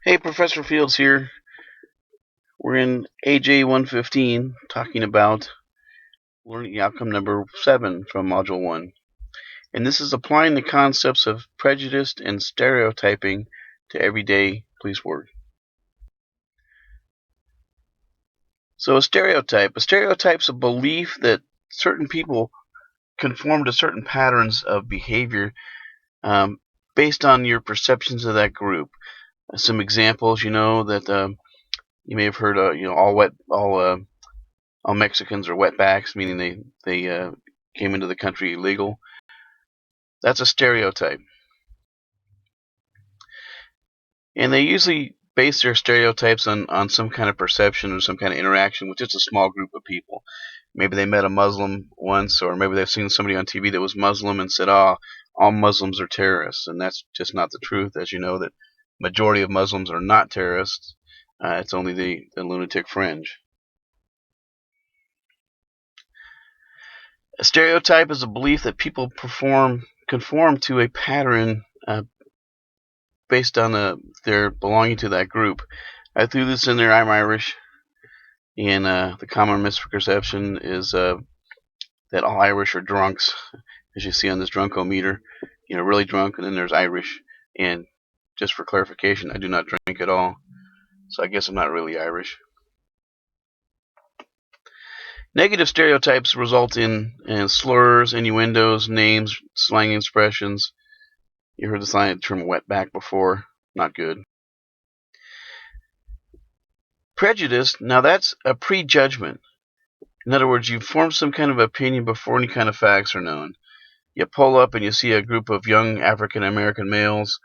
Hey, Professor Fields here. We're in AJ 115 talking about learning outcome number 7 from Module 1. And this is applying the concepts of prejudice and stereotyping to everyday police work. So a stereotype's a belief that certain people conform to certain patterns of behavior based on your perceptions of that group. Some examples, that you may have heard, all Mexicans are wetbacks, meaning they came into the country illegal. That's a stereotype, and they usually base their stereotypes on some kind of perception or some kind of interaction with just a small group of people. Maybe they met a Muslim once, or maybe they've seen somebody on TV that was Muslim and said, "Oh, all Muslims are terrorists," and that's just not the truth. As you know, that majority of Muslims are not terrorists. It's only the lunatic fringe. A stereotype is a belief that people conform to a pattern based on their belonging to that group. I threw this in there. I'm Irish, and the common misperception is that all Irish are drunks, as you see on this drunkometer. Really drunk, and then there's Irish. And just for clarification, I do not drink at all, so I guess I'm not really Irish. Negative stereotypes result in slurs, innuendos, names, slang expressions. You heard the slang term wetback before. Not good. Prejudice, now that's a prejudgment. In other words, you form some kind of opinion before any kind of facts are known. You pull up and you see a group of young African American males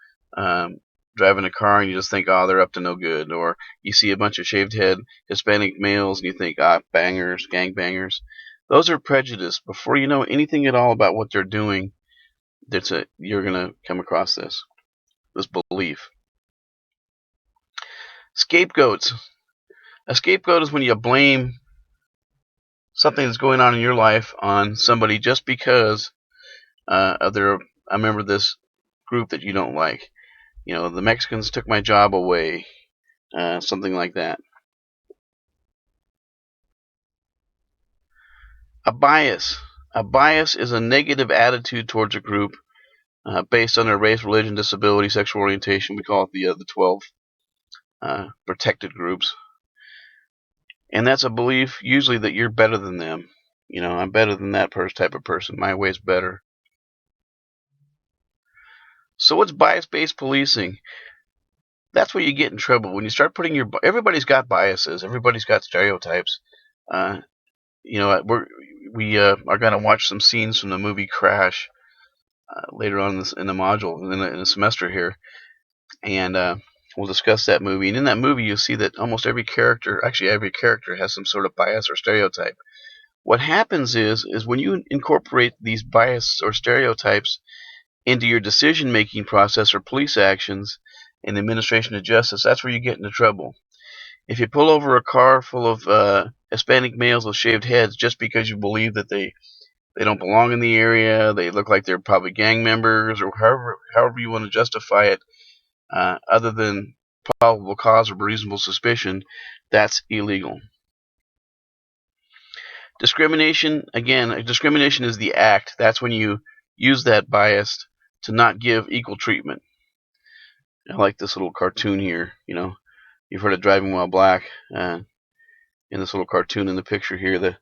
driving a car, and you just think, oh, they're up to no good. Or you see a bunch of shaved head Hispanic males, and you think, bangers, gangbangers. Those are prejudice. Before you know anything at all about what they're doing, you're going to come across this belief. Scapegoats. A scapegoat is when you blame something that's going on in your life on somebody just because they're a member of this group that you don't like. The Mexicans took my job away, something like that. A bias. A bias is a negative attitude towards a group based on their race, religion, disability, sexual orientation. We call it the 12 protected groups. And that's a belief usually that you're better than them. I'm better than that type of person. My way's better. So what's bias-based policing? That's where you get in trouble when you start putting everybody's got biases, everybody's got stereotypes. We are going to watch some scenes from the movie Crash later on in the module in the semester here, and we'll discuss that movie. And in that movie, you'll see that almost every character has some sort of bias or stereotype. What happens is when you incorporate these bias or stereotypes into your decision-making process or police actions in the administration of justice, that's where you get into trouble. If you pull over a car full of Hispanic males with shaved heads just because you believe that they don't belong in the area, they look like they're probably gang members, or however you want to justify it, other than probable cause or reasonable suspicion, that's illegal. Discrimination, again, discrimination is the act. That's when you use that bias to not give equal treatment. I like this little cartoon here. You've heard of Driving While Black. In this little cartoon in the picture here, the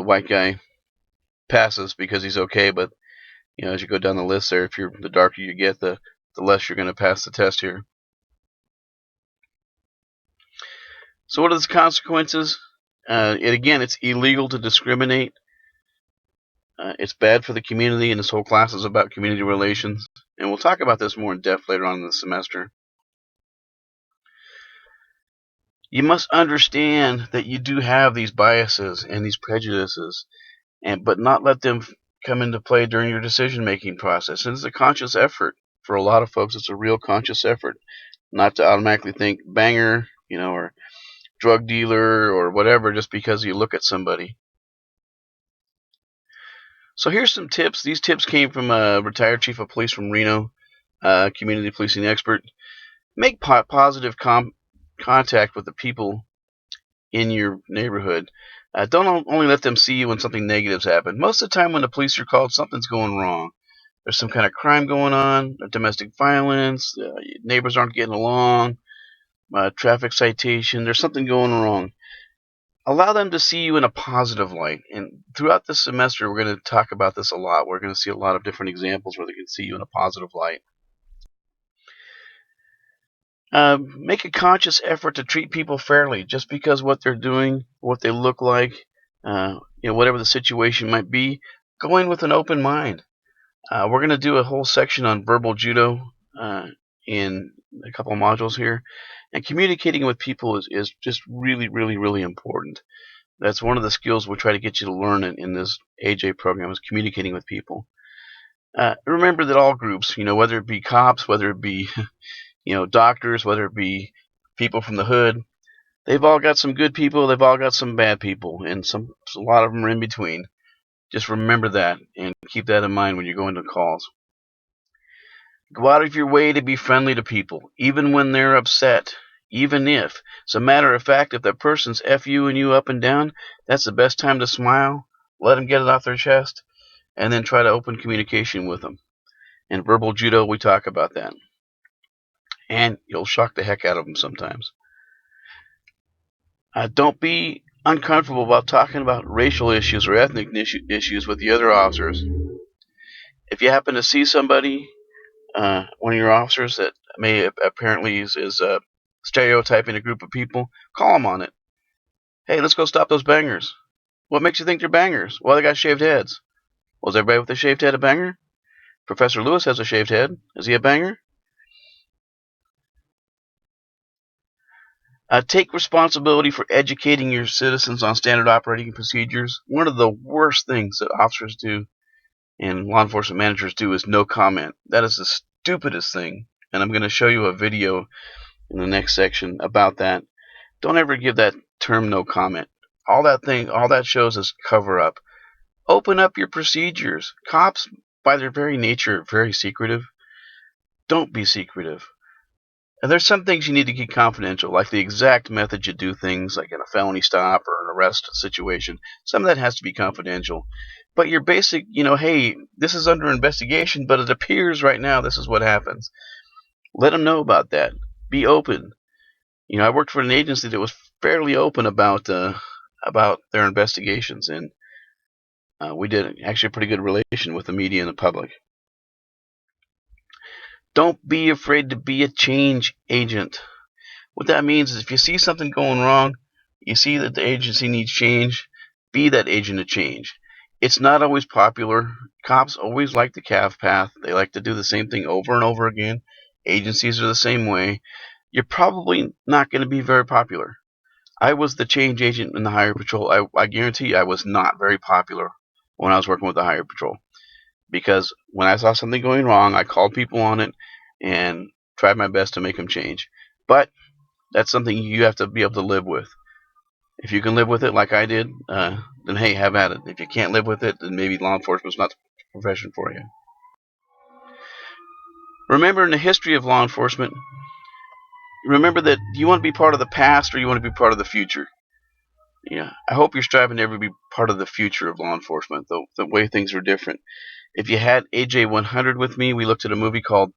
white guy passes because he's okay, but as you go down the list there, the darker you get, the less you're going to pass the test here. So what are the consequences? It's illegal to discriminate. It's bad for the community, and this whole class is about community relations. And we'll talk about this more in depth later on in the semester. You must understand that you do have these biases and these prejudices, but not let them come into play during your decision-making process. And it's a conscious effort. For a lot of folks, it's a real conscious effort not to automatically think banger, or drug dealer or whatever just because you look at somebody. So here's some tips. These tips came from a retired chief of police from Reno, community policing expert. Make positive contact with the people in your neighborhood. Don't only let them see you when something negative's happened. Most of the time when the police are called, something's going wrong. There's some kind of crime going on, domestic violence, neighbors aren't getting along, traffic citation, there's something going wrong. Allow them to see you in a positive light. And throughout this semester, we're going to talk about this a lot. We're going to see a lot of different examples where they can see you in a positive light. Make a conscious effort to treat people fairly, just because what they're doing, what they look like, whatever the situation might be. Go in with an open mind. We're going to do a whole section on verbal judo in a couple of modules here. And communicating with people is just really, really, really important. That's one of the skills we'll try to get you to learn in this AJ program, is communicating with people. Remember that all groups, whether it be cops, whether it be doctors, whether it be people from the hood, they've all got some good people, they've all got some bad people, and a lot of them are in between. Just remember that and keep that in mind when you're going to calls. Go out of your way to be friendly to people, even when they're upset. Even if, as a matter of fact, if that person's F-ing you up and down, that's the best time to smile, let them get it off their chest, and then try to open communication with them. In verbal judo, we talk about that. And you'll shock the heck out of them sometimes. Don't be uncomfortable about talking about racial issues or ethnic issues with the other officers. If you happen to see somebody, one of your officers that may apparently is stereotyping a group of people, call them on it. Hey, let's go stop those bangers. What makes you think they're bangers? Well, they got shaved heads. Was everybody with a shaved head a banger? Professor Lewis has a shaved head. Is he a banger? Take responsibility for educating your citizens on standard operating procedures. One of the worst things that officers do and law enforcement managers do is no comment. That is the stupidest thing. And I'm going to show you a video in the next section about that. Don't ever give that term no comment. All that shows is cover up. Open up your procedures. Cops, by their very nature, are very secretive. Don't be secretive. And there's some things you need to keep confidential, like the exact method you do things, like in a felony stop or an arrest situation. Some of that has to be confidential. But your basic, hey, this is under investigation, but it appears right now this is what happens. Let them know about that. Be open. I worked for an agency that was fairly open about their investigations, and we did actually a pretty good relation with the media and the public. Don't be afraid to be a change agent. What that means is if you see something going wrong, you see that the agency needs change, be that agent of change. It's not always popular. Cops always like the calf path. They like to do the same thing over and over again. Agencies are the same way. You're probably not going to be very popular. I was the change agent in the Highway Patrol. I guarantee you I was not very popular when I was working with the Highway Patrol. Because when I saw something going wrong, I called people on it and tried my best to make them change. But that's something you have to be able to live with. If you can live with it like I did, then hey, have at it. If you can't live with it, then maybe law enforcement's not the profession for you. Remember, in the history of law enforcement, remember that you want to be part of the past or you want to be part of the future. I hope you're striving to ever be part of the future of law enforcement, the way things are different. If you had AJ 100 with me, we looked at a movie called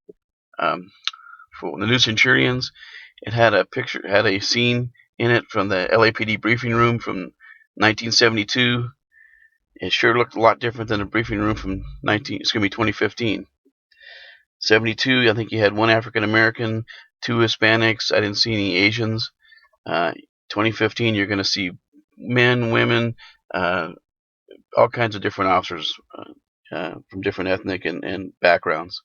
for the New Centurions. It had a scene in it from the LAPD briefing room from 1972. It sure looked a lot different than the briefing room from 2015. 72, I think you had one African American, two Hispanics. I didn't see any Asians. 2015, you're going to see men, women, all kinds of different officers from different ethnic and backgrounds.